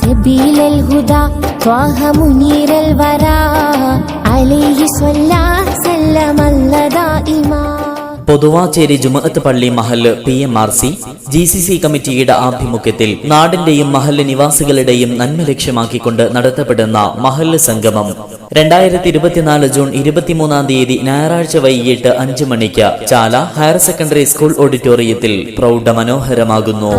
سبيل الهدى طه منير الورى عليه صلى سلم الله دائما. പൊതുവാച്ചേരി ജുമഅത്ത് പള്ളി മഹല്ല് PMRC GCC കമ്മിറ്റിയുടെ ആഭിമുഖ്യത്തിൽ നാടിന്റെയും മഹല്ല് നിവാസികളുടെയും നന്മ ലക്ഷ്യമാക്കിക്കൊണ്ട് നടത്തപ്പെടുന്ന മഹല്ല് സംഗമം 2024 ജൂൺ 23 ഞായറാഴ്ച വൈകിട്ട് 5 മണിക്ക് ചാല ഹയർ സെക്കൻഡറി സ്കൂൾ ഓഡിറ്റോറിയത്തിൽ പ്രൗഢമനോഹരമാകുന്നു.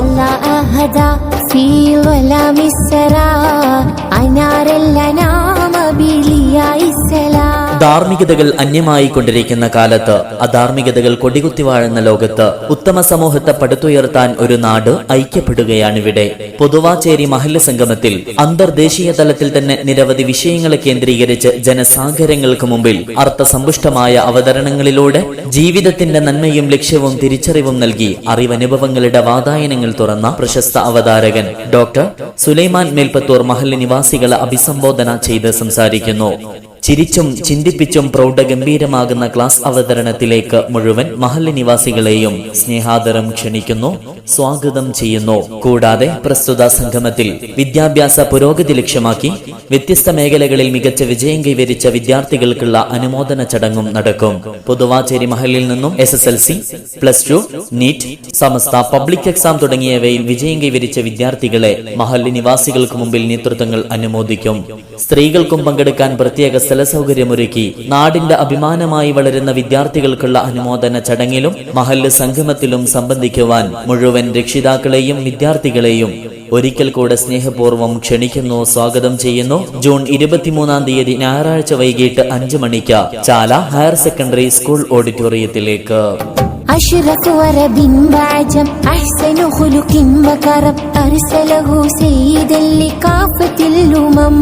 ധാർമ്മികതകൾ അന്യമായി കൊണ്ടിരിക്കുന്ന കാലത്ത് അധാർമികതകൾ കൊടികുത്തി വാഴുന്ന ലോകത്ത് ഉത്തമ സമൂഹത്തെ പടുത്തുയർത്താൻ ഒരു നാട് ഐക്യപ്പെടുകയാണിവിടെ. പൊതുവാച്ചേരി മഹല്ല് സംഗമത്തിൽ അന്തർദേശീയ തലത്തിൽ തന്നെ നിരവധി വിഷയങ്ങളെ കേന്ദ്രീകരിച്ച് ജനസാഗരങ്ങൾക്ക് മുമ്പിൽ അർത്ഥസമ്പുഷ്ടമായ അവതരണങ്ങളിലൂടെ ജീവിതത്തിന്റെ നന്മയും ലക്ഷ്യവും തിരിച്ചറിവും നൽകി അറിവനുഭവങ്ങളുടെ വാതായനങ്ങൾ തുറന്ന പ്രശസ്ത അവതാരകൻ ഡോക്ടർ സുലൈമാൻ മേൽപ്പത്തൂർ മഹല്ല് നിവാസികളെ അഭിസംബോധന ചെയ്ത് സംസാരിക്കുന്നു. ചിരിച്ചും ചിന്തിപ്പിച്ചും പ്രൗഢഗംഭീരമാകുന്ന ക്ലാസ് അവതരണത്തിലേക്ക് മുഴുവൻ മഹല്ല് നിവാസികളെയും സ്നേഹാദരം ക്ഷണിക്കുന്നു, സ്വാഗതം ചെയ്യുന്നു. കൂടാതെ പ്രസ്തുത സംഗമത്തിൽ വിദ്യാഭ്യാസ പുരോഗതി ലക്ഷ്യമാക്കി വ്യത്യസ്ത മേഖലകളിൽ മികച്ച വിജയം കൈവരിച്ച വിദ്യാർത്ഥികൾക്കുള്ള അനുമോദന ചടങ്ങും നടക്കും. പൊതുവാച്ചേരി മഹല്ലിൽ നിന്നും SSLC, +2, നീറ്റ്, സമസ്ത, പബ്ലിക് എക്സാം തുടങ്ങിയവയിൽ വിജയം കൈവരിച്ച വിദ്യാർത്ഥികളെ മഹല്ല് നിവാസികൾക്ക് മുമ്പിൽ നേതൃത്വങ്ങൾ അനുമോദിക്കും. സ്ത്രീകൾക്കും പങ്കെടുക്കാൻ പ്രത്യേക സ്ഥലസൗകര്യമൊരുക്കി നാടിന്റെ അഭിമാനമായി വളരുന്ന വിദ്യാർത്ഥികൾക്കുള്ള അനുമോദന ചടങ്ങിലും മഹല്ല് സംഗമത്തിലും സംബന്ധിക്കുവാൻ മുഴുവൻ രക്ഷിതാക്കളെയും വിദ്യാർത്ഥികളെയും ഒരിക്കൽ കൂടെ സ്നേഹപൂർവ്വം ക്ഷണിക്കുന്നു, സ്വാഗതം ചെയ്യുന്നു. ജൂൺ 23 ഞായറാഴ്ച വൈകിട്ട് 5 മണിക്ക് ചാല ഹയർ സെക്കൻഡറി സ്കൂൾ ഓഡിറ്റോറിയത്തിലേക്ക്. أشرف ورب بعجم أحسن خلق وكرم أرسله سيدا لكافة الأمم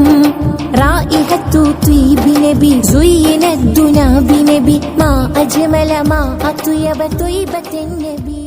رائحة طيب نبي زين الدنا بنبي ما أجمل ما أطيب طيبة النبي.